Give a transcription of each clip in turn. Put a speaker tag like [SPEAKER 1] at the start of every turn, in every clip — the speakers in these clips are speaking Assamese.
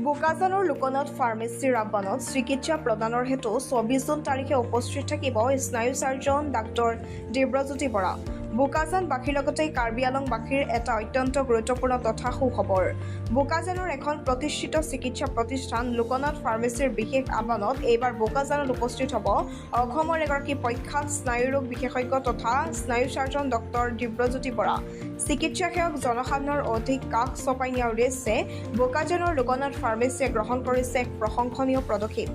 [SPEAKER 1] বোকাজানৰ লোকনাথ ফাৰ্মেচীৰ আহ্বানত চিকিৎসা প্ৰদানৰ হেতু 24 জুন তাৰিখে উপস্থিত থাকিব স্নায়ু চাৰ্জন ডাক্তৰ দিব্ৰজ্যোতি বৰা। বোকাজানবাসীৰ লগতে কাৰ্বি আলংবাসীৰ এটা অত্যন্ত গুৰুত্বপূৰ্ণ তথা সুখবৰ। বোকাজানৰ এখন প্ৰতিষ্ঠিত চিকিৎসা প্ৰতিষ্ঠান লোকনাথ ফাৰ্মেচীৰ বিশেষ আহ্বানত এইবাৰ বোকাজানত উপস্থিত হ'ব অসমৰ এগৰাকী প্ৰখ্যাত স্নায়ুৰোগ বিশেষজ্ঞ তথা স্নায়ু চাৰ্জন ডক্তৰ দিব্ৰজ্যোতি বৰা। চিকিৎসা সেৱক জনসাধাৰণৰ অধিক কাষ চপাই নিয়াৰ উদ্দেশ্যে বোকাজানৰ লোকনাথ ফাৰ্মেচীয়ে গ্ৰহণ কৰিছে এক প্ৰশংসনীয় পদক্ষেপ।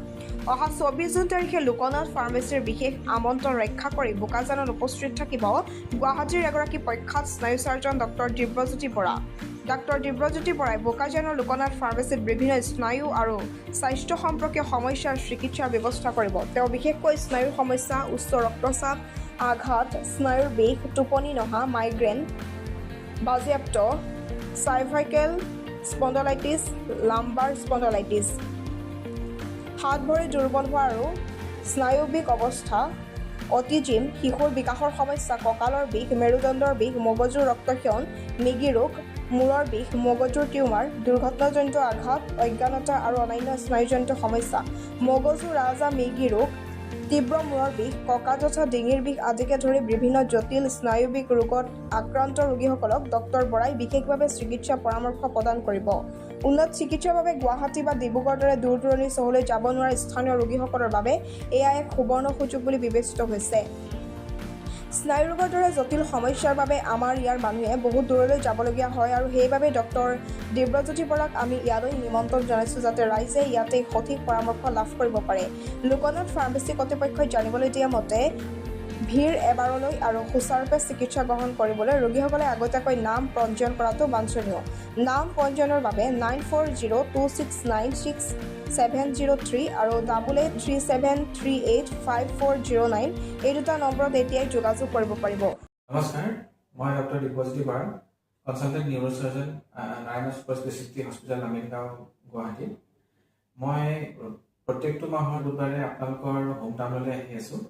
[SPEAKER 1] অহা 24 জুন তাৰিখে লোকনাথ ফাৰ্মেচীৰ বিশেষ আমন্ত্ৰণ ৰক্ষা কৰি বোকাজানত উপস্থিত থাকিব গুৱাহাটীৰ এগৰাকী প্ৰখ্যাত স্নায়ু চাৰ্জন ডক্তৰ দিব্ৰজ্যোতি বৰা। ডাক্তৰ দিব্ৰজ্যোতি বৰাই বোকাজানৰ লোকনাথ ফাৰ্মেচীত বিভিন্ন স্নায়ু আৰু স্বাস্থ্য সম্পৰ্কীয় সমস্যাৰ চিকিৎসাৰ ব্যৱস্থা কৰিব। তেওঁ বিশেষকৈ স্নায়ুৰ সমস্যা, উচ্চ ৰক্তচাপ, আঘাত, স্নায়ুৰ বিষ, টোপনি নহা, মাইগ্ৰেন, বাজেয়াপ্ত, চাৰ্ভাইকেল স্পণ্ডলাইটিছ, লাম্বাৰ স্পণ্ডলাইটিছ, হাত ভৰি দুৰ্বল হোৱা আৰু স্নায়ুবিক অৱস্থা, অটিজিম, শিশুৰ বিকাশৰ সমস্যা, কঁকালৰ বিষ, মেৰুদণ্ডৰ বিষ, মগজুৰ ৰক্তক্ষৰণ, মৃগী ৰোগ, মূৰৰ বিষ, মগজুৰ টিউমাৰ, দুৰ্ঘটনাজনিত আঘাত, অজ্ঞানতা আৰু অন্যান্য স্নায়ুজনিত সমস্যা, মগজু ৰাজা মৃগী ৰোগ, তীব্ৰ মূৰৰ বিষ, কঁকাল তথা ডিঙিৰ বিষ আদিকে ধৰি বিভিন্ন জটিল স্নায়ুবিক ৰোগত আক্ৰান্ত ৰোগীসকলক ডক্তৰ বৰাই বিশেষভাৱে চিকিৎসা পৰামৰ্শ প্ৰদান কৰিব। উন্নত চিকিৎসাৰ বাবে গুৱাহাটী বা ডিব্ৰুগড়ৰ দৰে দূৰ-দূৰণিৰ চহৰলৈ যাব নোৱাৰা স্থানীয় ৰোগীসকলৰ বাবে এয়া এক সুবৰ্ণ সুযোগ বুলি বিবেচিত হৈছে। স্নায়ু ৰোগৰ দৰে জটিল সমস্যাৰ বাবে আমাৰ ইয়াৰ মানুহে বহুত দূৰলৈ যাবলগীয়া হয় আৰু সেইবাবে ডক্তৰ দিব্ৰজ্যোতি বৰাক আমি ইয়ালৈ নিমন্ত্ৰণ জনাইছোঁ যাতে ৰাইজে ইয়াতে সঠিক পৰামৰ্শ লাভ কৰিব পাৰে। লোকনাথ ফাৰ্মেচী কৰ্তৃপক্ষই জানিবলৈ দিয়া মতে ভিৰ এবাৰলৈ আৰু সুচাৰুৰূপে চিকিৎসা গ্ৰহণ কৰিবলৈ ৰোগীসকলে আগতীয়াকৈ নাম পঞ্জীয়ন কৰাটো বাঞ্ছনীয়। নাম পঞ্জীয়নৰ বাবে 9402696703 আৰু 8837385409 এই দুটা নম্বৰত এতিয়াই যোগাযোগ কৰিব পাৰিব।
[SPEAKER 2] নমস্কাৰ, মই doctor Dibyajyoti Bora, consultant neurosurgeon, Narayan super speciality hospital, Amingaon, Guwahati. মই প্ৰত্যেকটো মাহৰ বুধবাৰে আপোনালোকৰ হোম টাউনলৈ আহি আছোঁ।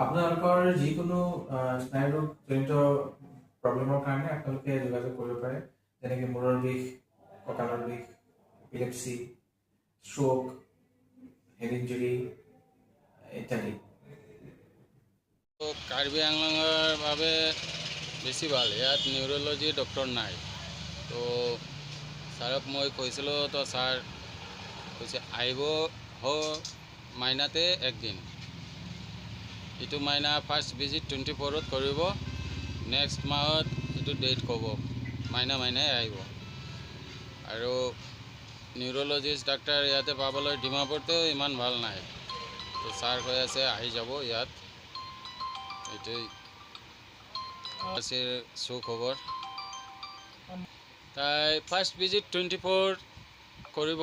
[SPEAKER 2] আপোনালোকৰ যিকোনো স্নায়ুৰোগজনিত প্ৰব্লেমৰ কাৰণে আপোনালোকে যোগাযোগ কৰিব পাৰে, যেনেকৈ মূৰৰ বিষ, কঁকালৰ বিষ, ইপিলেপচি, ষ্ট্ৰোক, হেড ইঞ্জুৰি ইত্যাদি।
[SPEAKER 3] কাৰ্বি আংলঙৰ বাবে বেছি ভাল, ইয়াত নিউৰলজি ডক্টৰ নাই। তো ছাৰক মই কৈছিলোঁ, তো ছাৰ কৈছে আহিব মাইনাতে একদিন, এইটো মাইনা ফাৰ্ষ্ট ভিজিট 24ত কৰিব, নেক্সট মাহত এইটো ডেট ক'ব, মাইনাই আহিব। আৰু নিউৰলজিষ্ট ডাক্তৰ ইয়াতে পাবলৈ ডিমাপুৰতো ইমান ভাল নাই। তো ছাৰ কৈ আছে আহি যাব ইয়াত, এইটোৱেই সুখবৰ। তাই ফাৰ্ষ্ট ভিজিট 24 কৰিব,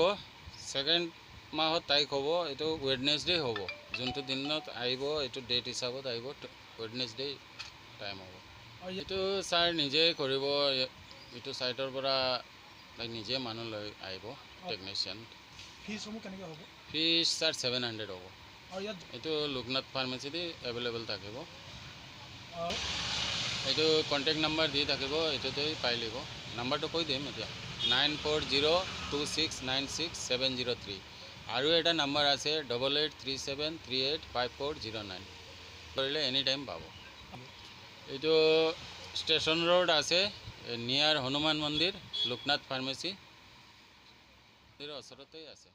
[SPEAKER 3] ছেকেণ্ড মাহত তাইক হ'ব, এইটো ৱেডনেছডে হ'ব। যোনটো দিনত আহিব এইটো ডেট হিচাপত আহিব, ৱেডনেছডে টাইম হ'ব। এইটো ছাৰ নিজেই কৰিব, এইটো ছাইটৰ পৰা নিজে মানুহ লৈ আহিব, টেকনিচিয়ান।
[SPEAKER 4] ফিজসমূহ কেনেকৈ হ'ব?
[SPEAKER 3] ফিজ ছাৰ 700 হ'ব।
[SPEAKER 4] আৰু ইয়াত
[SPEAKER 3] এইটো লোকনাথ ফাৰ্মেচীতে এভেইলেবল থাকিব। এইটো কণ্টেক্ট নম্বৰ দি থাকিব, এইটোতেই পাই লিব। নাম্বাৰটো কৈ দিম এতিয়া, 9402696703। আৰু এটা নাম্বাৰ আছে 8837385409, কৰিলে এনি টাইম পাব। এইটো ষ্টেচন ৰোড আছে, নিয়াৰ হনুমান মন্দিৰ, লোকনাথ ফাৰ্মেচী ওচৰতেই আছে।